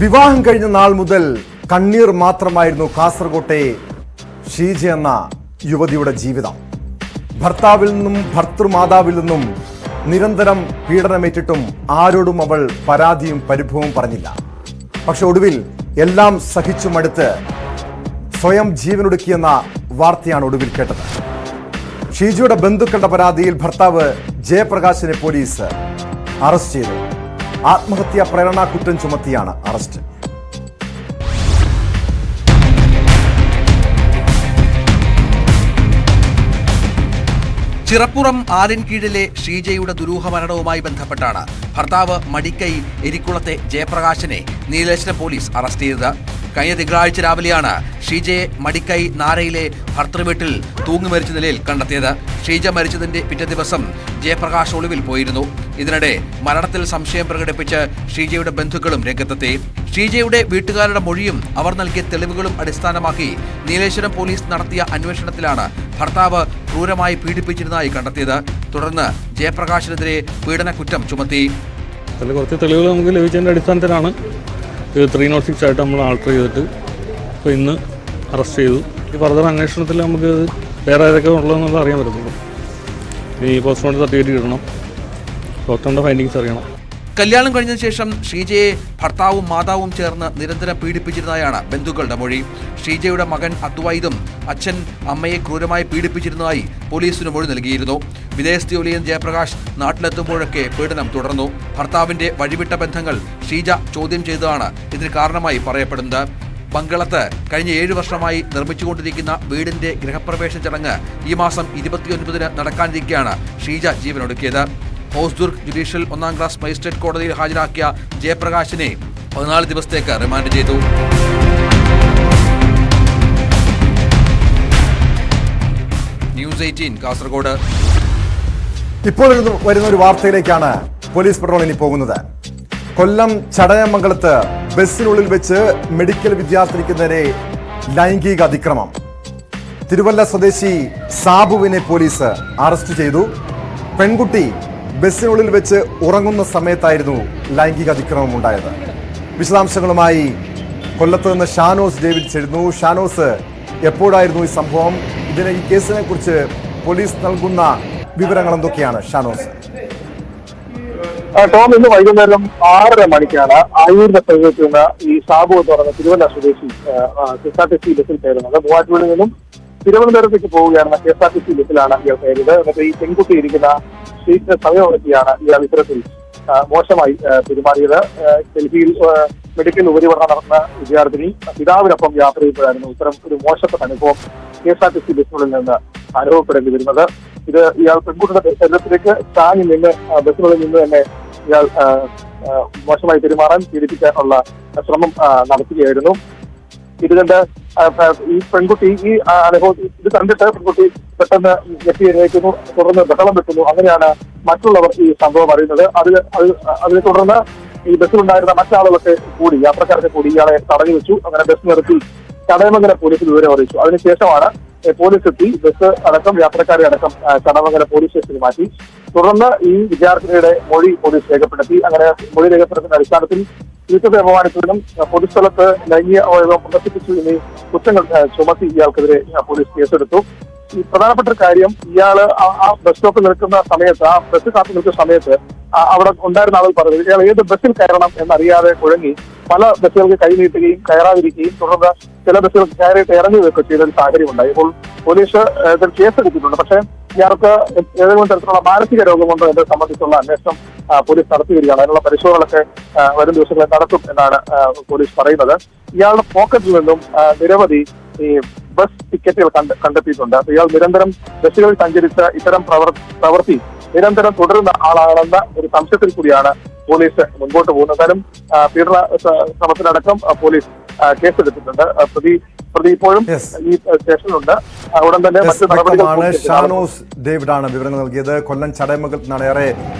വിവാഹം കഴിഞ്ഞ നാൾ മുതൽ കണ്ണീർ മാത്രമായിരുന്നു കാസർകോട്ടെ ഷീജ എന്ന യുവതിയുടെ ജീവിതം. ഭർത്താവിൽ നിന്നും ഭർത്തൃമാതാവിൽ നിന്നും നിരന്തരം പീഡനമേറ്റിട്ടും ആരോടും അവൾ പരാതിയും പരിഭവവും പറഞ്ഞില്ല. പക്ഷെ ഒടുവിൽ എല്ലാം സഹിച്ചു മടുത്ത് സ്വയം ജീവനൊടുക്കിയെന്ന വാർത്തയാണ് ഒടുവിൽ കേട്ടത്. ഷീജയുടെ ബന്ധുക്കളുടെ പരാതിയിൽ ഭർത്താവ് ജയപ്രകാശിനെ പോലീസ് അറസ്റ്റ് ചെയ്തു. ആത്മഹത്യാ പ്രേരണാ കുറ്റം ചുമത്തിയാണ് അറസ്റ്റ്. ചിറപ്പുറം ആലിൻകീഴിലെ ഷീജയുടെ ദുരൂഹ മരണവുമായി ബന്ധപ്പെട്ടാണ് ഭർത്താവ് മടിക്കൈ എരിക്കുളത്തെ ജയപ്രകാശിനെ നീലേശ്വരം പോലീസ് അറസ്റ്റ് ചെയ്തത്. കഴിഞ്ഞ തിങ്കളാഴ്ച രാവിലെയാണ് ഷീജയെ മടിക്കൈ നാരയിലെ ഭർത്തൃവീട്ടിൽ തൂങ്ങി മരിച്ച നിലയിൽ കണ്ടെത്തിയത്. ഷീജ മരിച്ചതിന്റെ പിറ്റേ ദിവസം ജയപ്രകാശ് ഒളിവിൽ പോയിരുന്നു. ഇതിനിടെ മരണത്തിൽ സംശയം പ്രകടിപ്പിച്ച് ഷീജയുടെ ബന്ധുക്കളും രംഗത്തെത്തി. ഷീജയുടെ വീട്ടുകാരുടെ മൊഴിയും അവർ നൽകിയ തെളിവുകളും അടിസ്ഥാനമാക്കി നീലേശ്വരം പോലീസ് നടത്തിയ അന്വേഷണത്തിലാണ് ഭർത്താവ് ക്രൂരമായി പീഡിപ്പിച്ചിരുന്നതായി കണ്ടെത്തിയത്. തുടർന്ന് ജയപ്രകാശിനെതിരെ പീഡന കുറ്റം ചുമത്തി. കുറച്ച് തെളിവുകൾ നമുക്ക് ലഭിച്ചതിൻ്റെ അടിസ്ഥാനത്തിലാണ് 306 ആയിട്ട് നമ്മൾ ആൾട്ടർ ചെയ്തിട്ട് ഇപ്പോൾ ഇന്ന് അറസ്റ്റ് ചെയ്തു. ഈ ഫർദർ അന്വേഷണത്തിൽ നമുക്ക് വേറെ ഏതൊക്കെ ഉള്ളതെന്നുള്ളത് അറിയാൻ പറ്റുള്ളൂ. ഈ പോസ്റ്റ്മോർട്ടം സർട്ടിഫിക്കറ്റ് കിട്ടണം, ഡോക്ടറിൻ്റെ ഫൈൻഡിങ്സ് അറിയണം. കല്യാണം കഴിഞ്ഞ ശേഷം ഷീജയെ ഭർത്താവും മാതാവും ചേർന്ന് നിരന്തരം പീഡിപ്പിച്ചിരുന്നതായാണ് ബന്ധുക്കളുടെ മൊഴി. ഷീജയുടെ മകൻ അദ്വൈതും അച്ഛൻ അമ്മയെ ക്രൂരമായി പീഡിപ്പിച്ചിരുന്നതായി പോലീസിന് മൊഴി നൽകിയിരുന്നു. വിദേശ ജോലിയിൽ ജയപ്രകാശ് നാട്ടിലെത്തുമ്പോഴൊക്കെ പീഡനം തുടർന്നു. ഭർത്താവിന്റെ വഴിവിട്ട ബന്ധങ്ങൾ ഷീജ ചോദ്യം ചെയ്തതാണ് ഇതിന് കാരണമായി പറയപ്പെടുന്നത്. പങ്കളത്ത് കഴിഞ്ഞ 7 വർഷമായി നിർമ്മിച്ചുകൊണ്ടിരിക്കുന്ന വീടിന്റെ ഗൃഹപ്രവേശന ചടങ്ങ് ഈ മാസം 29-ന് നടക്കാനിരിക്കെയാണ് ഷീജ ജീവനൊടുക്കിയത്. ഹോസ്ദുർഗ് ജുഡീഷ്യൽ 1ാം ക്ലാസ് മജിസ്ട്രേറ്റ് കോടതിയിൽ ഹാജരാക്കിയ ജയപ്രകാശിനെ 14 ദിവസത്തേക്ക് റിമാൻഡ് ചെയ്തു. ന്യൂസ് 18 കാസർഗോഡ്. ഇപ്പോൾ വരുന്ന ഒരു വാർത്തയിലേക്കാണ് പോലീസ് പെട്രോൾ ഇനി പോകുന്നത്. കൊല്ലം ചടയമംഗലത്ത് ബസ്സിനുള്ളിൽ വെച്ച് മെഡിക്കൽ വിദ്യാർത്ഥിക്ക് നേരെ ലൈംഗിക അതിക്രമം. തിരുവല്ല സ്വദേശി സാബുവിനെ പോലീസ് അറസ്റ്റ് ചെയ്തു. പെൺകുട്ടി ബസ്സിനുള്ളിൽ വെച്ച് ഉറങ്ങുന്ന സമയത്തായിരുന്നു ലൈംഗിക അതിക്രമം ഉണ്ടായത്. വിശദാംശങ്ങളുമായി കൊല്ലത്ത് നിന്ന് ഷാനോസ് ഡേവിഡ് ചേരുന്നു. ഷാനോസ്, എപ്പോഴായിരുന്നു ഈ സംഭവം? ഈ കേസിനെ കുറിച്ച് പോലീസ് നൽകുന്ന വിവരങ്ങൾ എന്തൊക്കെയാണ് ഷാനോസ്? ടോം, ഇന്ന് വൈകുന്നേരം 6:30 മണിക്കാണ് ആയൂരിന്റെ സമീപത്ത് നിന്ന് ഈ സാബു എന്ന് പറയുന്ന തിരുവല്ല സ്വദേശി KSRTC ബസ്സിൽ കയറുന്നത്. മൂവാറ്റുപുഴയിൽ നിന്നും തിരുവനന്തപുരത്തേക്ക് പോവുകയാണെന്ന KSRTC ബസ്സിലാണ് ഇയാൾ കയറിയത്. എന്നിട്ട് ഈ പെൺകുട്ടി ഇരിക്കുന്ന സീറ്റിന് സമീപമെത്തിയാണ് ഇയാൾ ഇത്തരത്തിൽ മോശമായി പെരുമാറിയത്. ഡൽഹിയിൽ മെഡിക്കൽ ഉപരിപഠനം നടത്തുന്ന വിദ്യാർത്ഥിനി പിതാവിനൊപ്പം യാത്ര ചെയ്യുമ്പോഴായിരുന്നു ഇത്തരം ഒരു മോശപ്പെട്ട അനുഭവം KSRTC ബസ്സിനുള്ളിൽ നിന്ന് അനുഭവപ്പെടേണ്ടി വരുന്നത്. ഇത് ഇയാൾ പെൺകുട്ടിയുടെ ശരീരത്തിലേക്ക് ചാഞ്ഞു നിന്ന് ബസ്സിനുള്ളിൽ നിന്ന് തന്നെ ഇയാൾ മോശമായി പെരുമാറാൻ പീഡിപ്പിക്കാനുള്ള ശ്രമം നടത്തുകയായിരുന്നു. ഇത് കണ്ട് ഈ പെൺകുട്ടി ഈ അനുഭവം ഇത് കണ്ടിട്ട് പെൺകുട്ടി പെട്ടെന്ന് ഞെട്ടി എഴുന്നേൽക്കുന്നു, തുടർന്ന് ബഹളം വെക്കുന്നു. അങ്ങനെയാണ് മറ്റുള്ളവർ ഈ സംഭവം അറിയുന്നത്. അതിനെ തുടർന്ന് ഈ ബസ്സിലുണ്ടായിരുന്ന മറ്റാളുകളൊക്കെ കൂടി, യാത്രക്കാരൊക്കെ കൂടി ഇയാളെ തടഞ്ഞു വെച്ചു. അങ്ങനെ ബസ് നിർത്തി ചടയമംഗലം പോലീസിൽ വിവരം അറിയിച്ചു. അതിനുശേഷമാണ് പോലീസ് എത്തി ബസ് അടക്കം യാത്രക്കാരെ അടക്കം ചടയമംഗലം പോലീസ് സ്റ്റേഷനിൽ മാറ്റി. തുടർന്ന് ഈ വിദ്യാർത്ഥിനിയുടെ മൊഴി പോലീസ് രേഖപ്പെടുത്തി. അങ്ങനെ മൊഴി രേഖപ്പെടുത്തുന്ന അടിസ്ഥാനത്തിൽ സ്ത്രീത്വത്തെ അപമാനിച്ചതിനും പൊതുസ്ഥലത്ത് ലൈംഗിക അവയവം പ്രദർശിപ്പിച്ചു എന്നീ കുറ്റങ്ങൾ ചുമത്തി ഇയാൾക്കെതിരെ പോലീസ് കേസെടുത്തു. ഈ പ്രധാനപ്പെട്ട ഒരു കാര്യം, ഇയാള് ആ ബസ് സ്റ്റോപ്പിൽ നിൽക്കുന്ന സമയത്ത്, ആ ബസ് കാത്തു നിൽക്കുന്ന സമയത്ത് അവിടെ ഉണ്ടായിരുന്ന ആളുകൾ പറഞ്ഞത് ഇയാൾ ഏത് ബസ്സിൽ കയറണം എന്നറിയാതെ കുഴങ്ങി പല ബസ്സുകൾക്ക് കൈനീട്ടുകയും കയറാതിരിക്കുകയും തുടർന്ന് ചില ബസ്സുകൾ കയറിയിട്ട് ഇറങ്ങുകയൊക്കെ ചെയ്ത ഒരു സാഹചര്യം ഉണ്ടായി. ഇപ്പോൾ പോലീസ് ഇതിൽ കേസെടുത്തിട്ടുണ്ട്. പക്ഷേ ഇയാൾക്ക് ഏതെങ്കിലും തരത്തിലുള്ള മാനസിക രോഗം കൊണ്ടോ എന്നെ സംബന്ധിച്ചുള്ള അന്വേഷണം പോലീസ് നടത്തി വരികയാണ്. അതിനുള്ള പരിശോധനകളൊക്കെ വരും ദിവസങ്ങളിൽ നടത്തും എന്നാണ് പോലീസ് പറയുന്നത്. ഇയാളുടെ പോക്കറ്റിൽ നിന്നും നിരവധി ഈ ബസ് ടിക്കറ്റുകൾ കണ്ടെത്തിയിട്ടുണ്ട്. ഇയാൾ നിരന്തരം ബസ്സുകളിൽ സഞ്ചരിച്ച ഇത്തരം പ്രവൃത്തി നിരന്തരം തുടരുന്ന ആളാണെന്ന ഒരു സംശയത്തിൽ കൂടിയാണ് പോലീസ് മുൻപോട്ട് പോകുന്നത്. എന്തായാലും പീഡന ശ്രമത്തിലടക്കം പോലീസ് കേസെടുത്തിട്ടുണ്ട്. പ്രതി ഇപ്പോഴും ഈ സ്റ്റേഷനിലുണ്ട്. ഉടൻ തന്നെ മറ്റു നടപടികൾ. ഷാനോസ് ഡേവിഡാണ് വിവരങ്ങൾ നൽകിയത്. കൊല്ലം ചടയമംഗലത്ത് നിന്നാണ്. ഏറെ